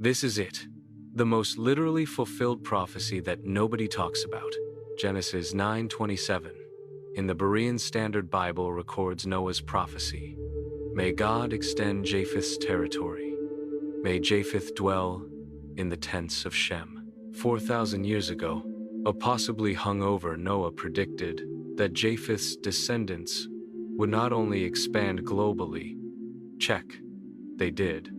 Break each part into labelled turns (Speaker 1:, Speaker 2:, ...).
Speaker 1: This is it. The most literally fulfilled prophecy that nobody talks about. Genesis 9:27. In the Berean Standard Bible records Noah's prophecy. May God extend Japheth's territory. May Japheth dwell in the tents of Shem. 4,000 years ago, a possibly hungover Noah predicted that Japheth's descendants would not only expand globally, check, they did,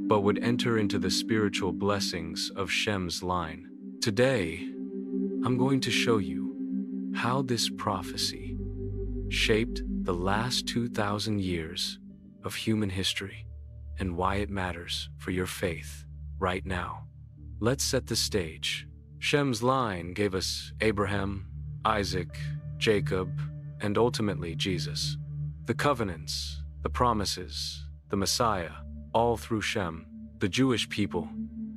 Speaker 1: but would enter into the spiritual blessings of Shem's line. Today, I'm going to show you how this prophecy shaped the last 2,000 years of human history and why it matters for your faith right now. Let's set the stage. Shem's line gave us Abraham, Isaac, Jacob, and ultimately Jesus. The covenants, the promises, the Messiah, all through Shem, the Jewish people,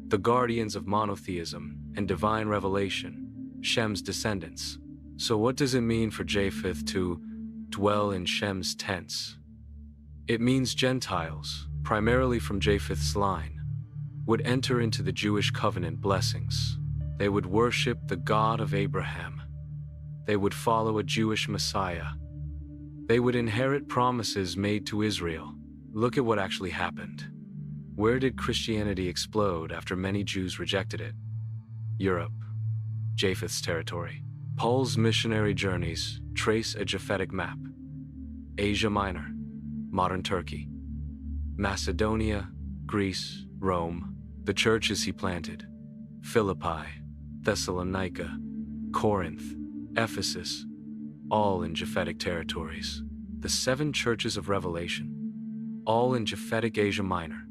Speaker 1: the guardians of monotheism and divine revelation, Shem's descendants. So what does it mean for Japheth to dwell in Shem's tents? It means Gentiles, primarily from Japheth's line, would enter into the Jewish covenant blessings. They would worship the God of Abraham. They would follow a Jewish Messiah. They would inherit promises made to Israel. Look at what actually happened. Where did Christianity explode after many Jews rejected it? Europe, Japheth's territory. Paul's missionary journeys trace a Japhetic map. Asia Minor, modern Turkey. Macedonia, Greece, Rome, the churches he planted. Philippi, Thessalonica, Corinth, Ephesus, all in Japhetic territories. The 7 churches of Revelation, all in Japhetic Asia Minor.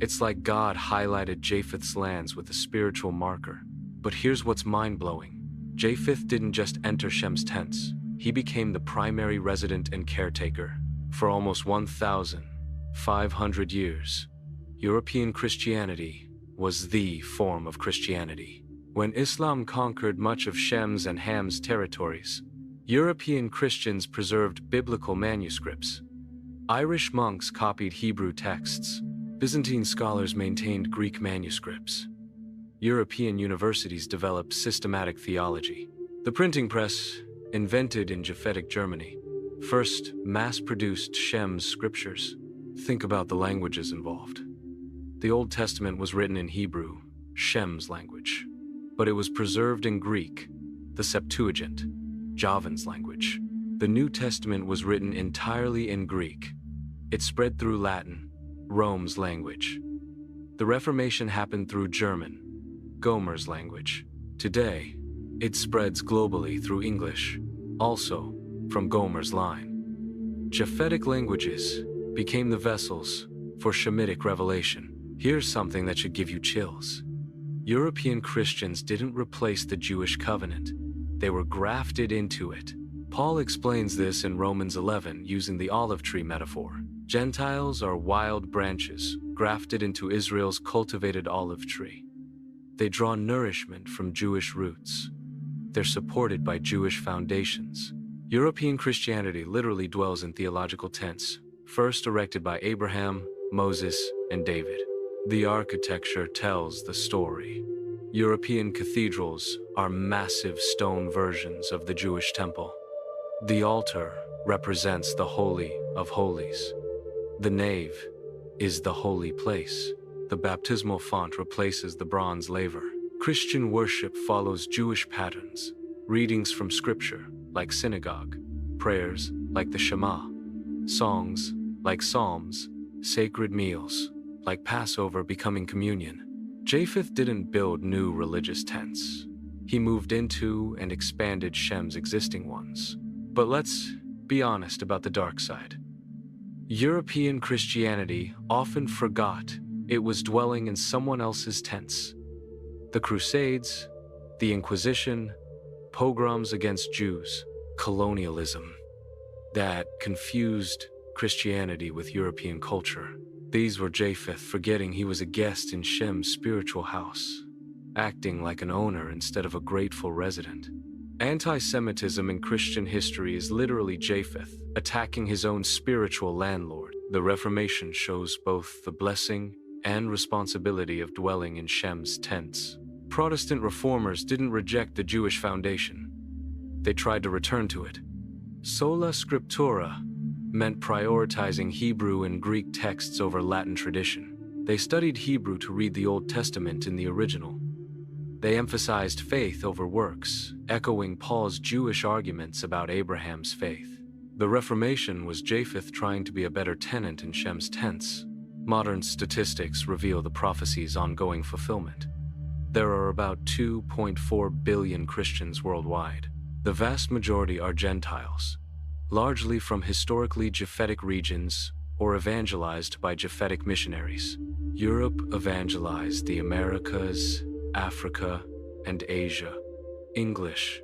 Speaker 1: It's like God highlighted Japheth's lands with a spiritual marker. But here's what's mind-blowing. Japheth didn't just enter Shem's tents. He became the primary resident and caretaker. For almost 1,500 years, European Christianity was the form of Christianity. When Islam conquered much of Shem's and Ham's territories, European Christians preserved biblical manuscripts. Irish monks copied Hebrew texts. Byzantine scholars maintained Greek manuscripts. European universities developed systematic theology. The printing press, invented in Japhetic Germany, first mass-produced Shem's scriptures. Think about the languages involved. The Old Testament was written in Hebrew, Shem's language, but it was preserved in Greek, the Septuagint, Javan's language. The New Testament was written entirely in Greek. It spread through Latin, Rome's language. The Reformation happened through German, Gomer's language. Today, it spreads globally through English, also from Gomer's line. Japhetic languages became the vessels for Shemitic revelation. Here's something that should give you chills. European Christians didn't replace the Jewish covenant. They were grafted into it. Paul explains this in Romans 11 using the olive tree metaphor. Gentiles are wild branches grafted into Israel's cultivated olive tree. They draw nourishment from Jewish roots. They're supported by Jewish foundations. European Christianity literally dwells in theological tents, first erected by Abraham, Moses, and David. The architecture tells the story. European cathedrals are massive stone versions of the Jewish temple. The altar represents the Holy of Holies. The nave is the holy place. The baptismal font replaces the bronze laver. Christian worship follows Jewish patterns. Readings from scripture, like synagogue. Prayers, like the Shema. Songs, like psalms. Sacred meals, like Passover becoming communion. Japheth didn't build new religious tents. He moved into and expanded Shem's existing ones. But let's be honest about the dark side. European Christianity often forgot it was dwelling in someone else's tents. The Crusades, the Inquisition, pogroms against Jews, colonialism, that confused Christianity with European culture. These were Japheth forgetting he was a guest in Shem's spiritual house, acting like an owner instead of a grateful resident. Anti-Semitism in Christian history is literally Japheth attacking his own spiritual landlord. The Reformation shows both the blessing and responsibility of dwelling in Shem's tents. Protestant reformers didn't reject the Jewish foundation. They tried to return to it. Sola scriptura meant prioritizing Hebrew and Greek texts over Latin tradition. They studied Hebrew to read the Old Testament in the original. They emphasized faith over works, echoing Paul's Jewish arguments about Abraham's faith. The Reformation was Japheth trying to be a better tenant in Shem's tents. Modern statistics reveal the prophecy's ongoing fulfillment. There are about 2.4 billion Christians worldwide. The vast majority are Gentiles, largely from historically Japhetic regions or evangelized by Japhetic missionaries. Europe evangelized the Americas, Africa, and Asia. English,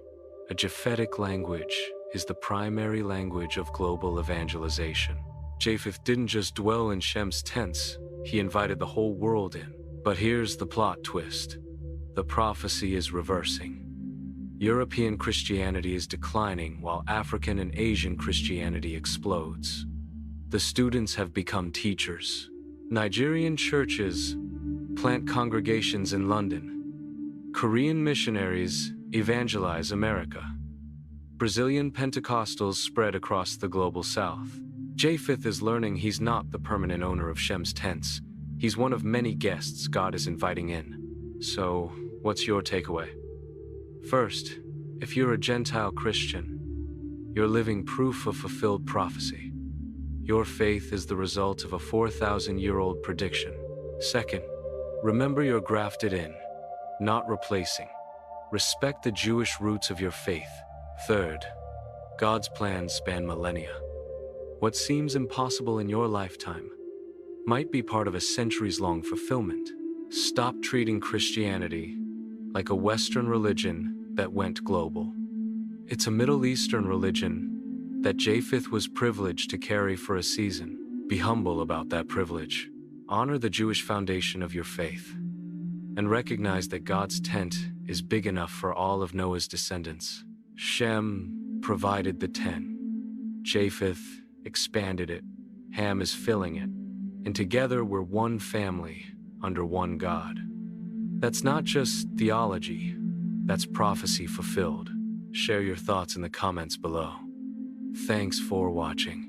Speaker 1: a Japhetic language, is the primary language of global evangelization. Japheth didn't just dwell in Shem's tents, he invited the whole world in. But here's the plot twist. The prophecy is reversing. European Christianity is declining while African and Asian Christianity explodes. The students have become teachers. Nigerian churches plant congregations in London. Korean missionaries evangelize America. Brazilian Pentecostals spread across the global south. Japheth is learning he's not the permanent owner of Shem's tents. He's one of many guests God is inviting in. So, what's your takeaway? First, if you're a Gentile Christian, you're living proof of fulfilled prophecy. Your faith is the result of a 4,000-year-old prediction. Second, remember you're grafted in, not replacing. Respect the Jewish roots of your faith. Third, God's plans span millennia. What seems impossible in your lifetime might be part of a centuries-long fulfillment. Stop treating Christianity like a Western religion that went global. It's a Middle Eastern religion that Japheth was privileged to carry for a season. Be humble about that privilege. Honor the Jewish foundation of your faith, and recognize that God's tent is big enough for all of Noah's descendants. Shem provided the tent. Japheth expanded it. Ham is filling it. And together we're one family under one God. That's not just theology, that's prophecy fulfilled. Share your thoughts in the comments below. Thanks for watching.